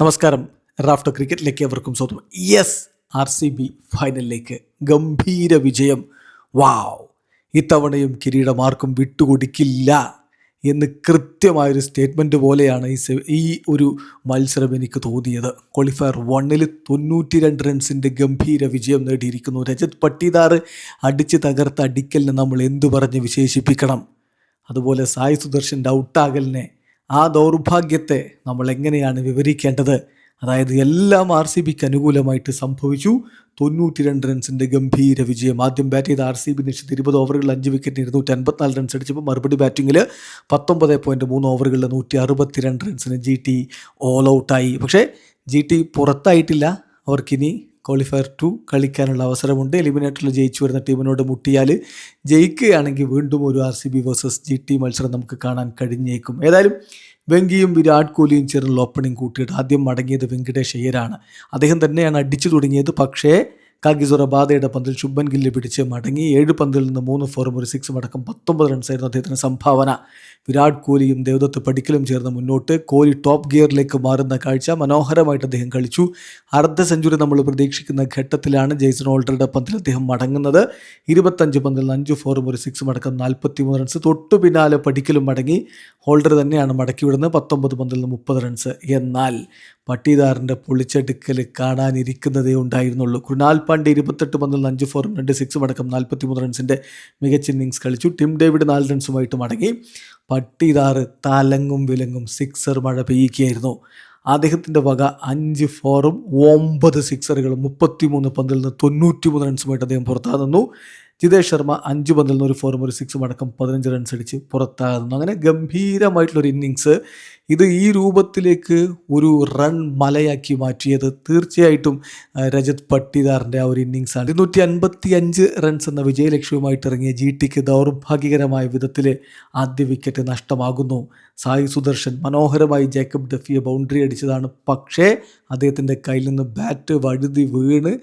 നമസ്കാരം. റാഫ്റ്റർ ക്രിക്കറ്റിലേക്ക് അവർക്കും സ്വാഗതം. യെസ്, RCB ഫൈനലിലേക്ക് ഗംഭീര വിജയം. വാവ്, ഇത്തവണയും കിരീടമാർക്കും വിട്ടുകൊടുക്കില്ല എന്ന് കൃത്യമായൊരു സ്റ്റേറ്റ്മെൻറ്റ് പോലെയാണ് ഈ ഒരു മത്സരം എനിക്ക് തോന്നിയത്. ക്വാളിഫയർ 1-ൽ 92 റൺസിൻ്റെ ഗംഭീര വിജയം നേടിയിരിക്കുന്നു. രജത് പട്ടീദാർ അടിച്ച് തകർത്ത അടിക്കലിനെ നമ്മൾ എന്തു പറഞ്ഞ് വിശേഷിപ്പിക്കണം? അതുപോലെ സായ് സുദർശൻ്റെ ഔട്ടാകലിനെ, ആ ദൗർഭാഗ്യത്തെ നമ്മൾ എങ്ങനെയാണ് വിവരിക്കേണ്ടത്? അതായത് എല്ലാം RCBക്ക് അനുകൂലമായിട്ട് സംഭവിച്ചു. 92 റൺസിൻ്റെ ഗംഭീര വിജയം. ആദ്യം ബാറ്റ് ചെയ്ത RCB നിശ്ചിത 20 ഓവറുകളിൽ 5 വിക്കറ്റിന് 254 റൺസ് അടിച്ചപ്പോൾ മറുപടി ബാറ്റിങ്ങിൽ 19.3 ഓവറുകളിൽ 162 റൺസിന് GT ഓൾ ഔട്ടായി. പക്ഷേ GT പുറത്തായിട്ടില്ല. അവർക്കിനി ക്വാളിഫയർ 2 കളിക്കാനുള്ള അവസരമുണ്ട്. എലിമിനേറ്ററിൽ ജയിച്ചു വരുന്ന ടീമിനോട് മുട്ടിയാൽ ജയിക്കുകയാണെങ്കിൽ വീണ്ടും ഒരു RCB വേഴ്സസ് GT മത്സരം നമുക്ക് കാണാൻ കഴിഞ്ഞേക്കും. ഏതായാലും വെങ്കിയും വിരാട് കോഹ്ലിയും ചേർന്നുള്ള ഓപ്പണിംഗ് കൂട്ടിയിട്ട് ആദ്യം മടങ്ങിയത് വെങ്കടേഷ് അയ്യരാണ്. അദ്ദേഹം തന്നെയാണ് അടിച്ചു തുടങ്ങിയത്. പക്ഷേ കാഗിസോ റബാദയുടെ പന്തിൽ ശുഭൻ ഗില്ല് പിടിച്ച് മടങ്ങി. 7 പന്തിൽ നിന്ന് 3 ഫോറും 1 സിക്സും അടക്കം 19 റൺസായിരുന്നു അദ്ദേഹത്തിന് സംഭാവന. വിരാട് കോഹ്ലിയും ദേവദത്ത് പടിക്കലും ചേർന്ന് മുന്നോട്ട്. കോഹ്ലി ടോപ്പ് ഗിയറിലേക്ക് മാറുന്ന കാഴ്ച മനോഹരമായിട്ട് അദ്ദേഹം കളിച്ചു. അർദ്ധ സെഞ്ചുറി നമ്മൾ പ്രതീക്ഷിക്കുന്ന ഘട്ടത്തിലാണ് ജെയ്സൺ ഹോൾഡറുടെ പന്തിൽ അദ്ദേഹം മടങ്ങുന്നത്. 25 പന്തിൽ 5 ഫോറും 1 സിക്സും അടക്കം 43 റൺസ്. തൊട്ടു പിന്നാലെ പടിക്കലും മടങ്ങി. ഹോൾഡർ തന്നെയാണ് മടക്കി വിടുന്നത്. 19 പന്തിൽ നിന്ന് 30 റൺസ്. എന്നാൽ പട്ടീദാറിൻ്റെ പൊളിച്ചെടുക്കൽ കാണാനിരിക്കുന്നതേ ഉണ്ടായിരുന്നുള്ളൂ. കൃണാൽ പാണ്ഡ്യ 28 പന്തിൽ 5 ഫോറും 2 സിക്സും അടക്കം 43 റൺസിൻ്റെ മികച്ച ഇന്നിങ്സ് കളിച്ചു. ടിം ഡേവിഡ് 4 റൺസുമായിട്ട് മടങ്ങി. പട്ടീദാർ തലങ്ങും വിലങ്ങും സിക്സർ മഴ പെയ്യിക്കുകയായിരുന്നു. അദ്ദേഹത്തിൻ്റെ വക 5 ഫോറും 9 സിക്സറുകളും 33 പന്തിൽ നിന്ന് 93 റൺസുമായിട്ട് അദ്ദേഹം പുറത്താകുന്നു. ജിതേഷ് ശർമ്മ 5 പന്തിൽ നിന്ന് 1 ഫോറും 1 സിക്സും അടക്കം 15 റൺസ് അടിച്ച് പുറത്താകുന്നു. അങ്ങനെ ഗംഭീരമായിട്ടുള്ളൊരു ഇന്നിങ്സ്. ഇത് ഈ രൂപത്തിലേക്ക് ഒരു റൺ മലയാക്കി മാറ്റിയത് തീർച്ചയായിട്ടും രജത് പട്ടീദാറിൻ്റെ ആ ഒരു ഇന്നിങ്സാണ്. 255 റൺസ് എന്ന വിജയലക്ഷ്യവുമായിട്ട് ഇറങ്ങിയ GTക്ക് ദൗർഭാഗ്യകരമായ വിധത്തിൽ ആദ്യ വിക്കറ്റ് നഷ്ടമാകുന്നു. സായി സുദർശൻ മനോഹരമായി ജേക്കബ് ഡഫിയെ ബൗണ്ടറി അടിച്ചതാണ്. പക്ഷേ അദ്ദേഹത്തിൻ്റെ കയ്യിൽ നിന്ന് ബാറ്റ് വഴുതി വീണ്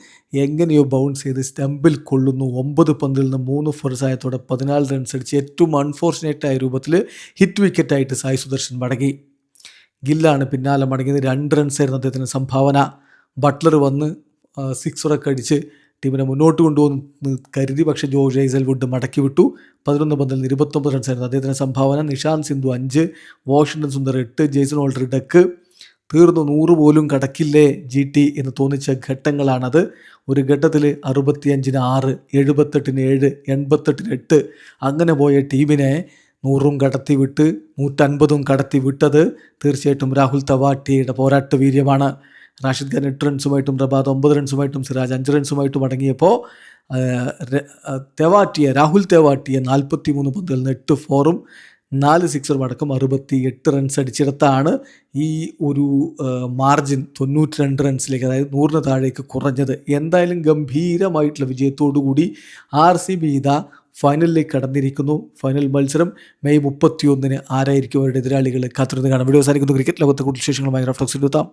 എങ്ങനെയോ ബൗൺസ് ചെയ്ത് സ്റ്റംപിൽ കൊള്ളുന്നു. 9 പന്തിൽ നിന്ന് 3 ഫോർ സഹായത്തോടെ 14 റൺസ് അടിച്ച് ഏറ്റവും അൺഫോർച്ചുനേറ്റായ രൂപത്തിൽ ഹിറ്റ് വിക്കറ്റായിട്ട് സായി സുദർശൻ മടങ്ങി. ഗില്ലാണ് പിന്നാലെ മടങ്ങിയത്. 2 റൺസായിരുന്നു അദ്ദേഹത്തിന് സംഭാവന. ബട്ട്ലർ വന്ന് സിക്സറൊക്കെ അടിച്ച് ടീമിനെ മുന്നോട്ട് കൊണ്ടുപോകുന്നു കരുതി. പക്ഷേ ജോർജ് ഹേസൽവുഡ് മടക്കി വിട്ടു. 11 പന്തിൽ നിന്ന് 29 റൺസായിരുന്നു അദ്ദേഹത്തിന് സംഭാവന. Nishant Sindhu 5, Washington Sundar 8, Jason Holder duck. തീർന്നു, 100 പോലും കടക്കില്ലേ GT എന്ന് തോന്നിച്ച ഘട്ടങ്ങളാണത്. ഒരു ഘട്ടത്തിൽ 65-ന് 6, 78-ന് 7, 88-ന് 8 അങ്ങനെ പോയ ടീമിനെ 100 കടത്തി വിട്ട് 150 കടത്തി വിട്ടത് തീർച്ചയായിട്ടും രാഹുൽ തെവാട്ടിയയുടെ പോരാട്ട വീര്യമാണ്. റാഷിദ് ഖാൻ 8 റൺസുമായിട്ടും റബാദ് 9 റൺസുമായിട്ടും സിറാജ് 5 റൺസുമായിട്ടും അടങ്ങിയപ്പോൾ രാഹുൽ തെവാട്ടിയ 43 പന്തിൽ നിന്ന് 8 ഫോറും 4 സിക്സറും അടക്കം 68 റൺസ് അടിച്ചിടത്താണ് ഈ ഒരു മാർജിൻ 92 റൺസിലേക്ക്, അതായത് 100-ന് താഴേക്ക് കുറഞ്ഞത്. എന്തായാലും ഗംഭീരമായിട്ടുള്ള വിജയത്തോടു കൂടി RCB ഇതാ ഫൈനലിലേക്ക് കടന്നിരിക്കുന്നു. ഫൈനൽ മത്സരം മെയ് 31-ന് ആരായിരിക്കും അവരുടെ എതിരാളികൾ? കാത്തിരുന്ന് കാണാം. വീഡിയോ അവസാനിക്കുന്നു. ക്രിക്കറ്റ് ലോകത്തെ കൂടുതൽ വിശേഷങ്ങളുമായി റഫ്ലക്സ് എടുത്താം.